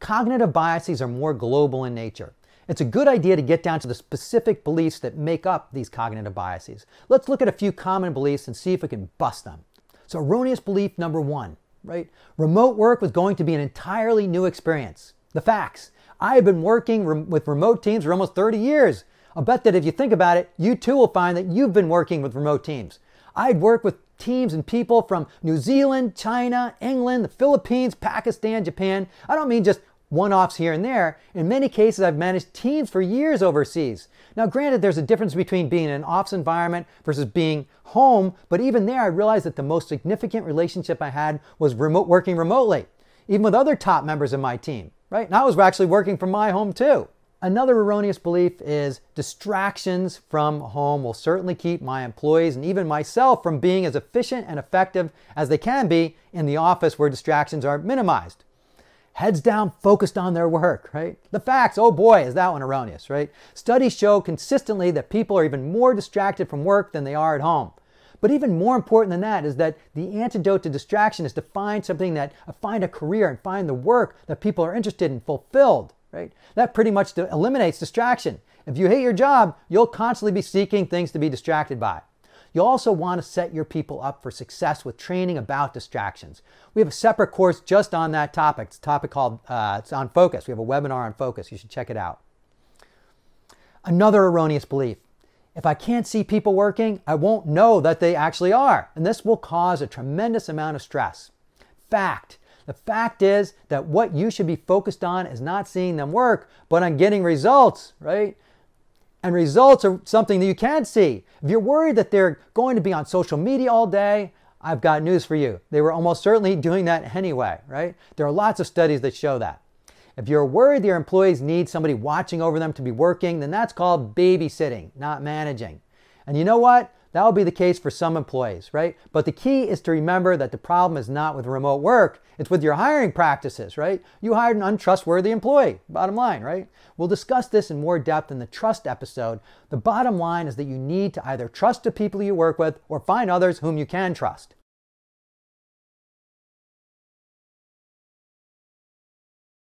cognitive biases are more global in nature. It's a good idea to get down to the specific beliefs that make up these cognitive biases. Let's look at a few common beliefs and see if we can bust them. So erroneous belief number one, right? Remote work was going to be an entirely new experience. The facts. I have been working with remote teams for almost 30 years. I'll bet that if you think about it, you too will find that you've been working with remote teams. I'd work with teams and people from New Zealand, China, England, the Philippines, Pakistan, Japan. I don't mean just one-offs here and there. In many cases, I've managed teams for years overseas. Now, granted, there's a difference between being in an office environment versus being home, but even there, I realized that the most significant relationship I had was working remotely, even with other top members of my team, right? And I was actually working from my home too. Another erroneous belief is distractions from home will certainly keep my employees and even myself from being as efficient and effective as they can be in the office where distractions are minimized. Heads down, focused on their work, right? The facts, oh boy, is that one erroneous, right? Studies show consistently that people are even more distracted from work than they are at home. But even more important than that is that the antidote to distraction is to find find a career and find the work that people are interested in, fulfilled, right? That pretty much eliminates distraction. If you hate your job, you'll constantly be seeking things to be distracted by. You'll also want to set your people up for success with training about distractions. We have a separate course just on that topic. It's a topic called, it's on focus. We have a webinar on focus. You should check it out. Another erroneous belief. If I can't see people working, I won't know that they actually are. And this will cause a tremendous amount of stress. Fact. The fact is that what you should be focused on is not seeing them work, but on getting results, right? And results are something that you can see. If you're worried that they're going to be on social media all day, I've got news for you. They were almost certainly doing that anyway, right? There are lots of studies that show that. If you're worried that your employees need somebody watching over them to be working, then that's called babysitting, not managing. And you know what? That will be the case for some employees, right? But the key is to remember that the problem is not with remote work. It's with your hiring practices, right? You hired an untrustworthy employee, bottom line, right? We'll discuss this in more depth in the trust episode. The bottom line is that you need to either trust the people you work with or find others whom you can trust.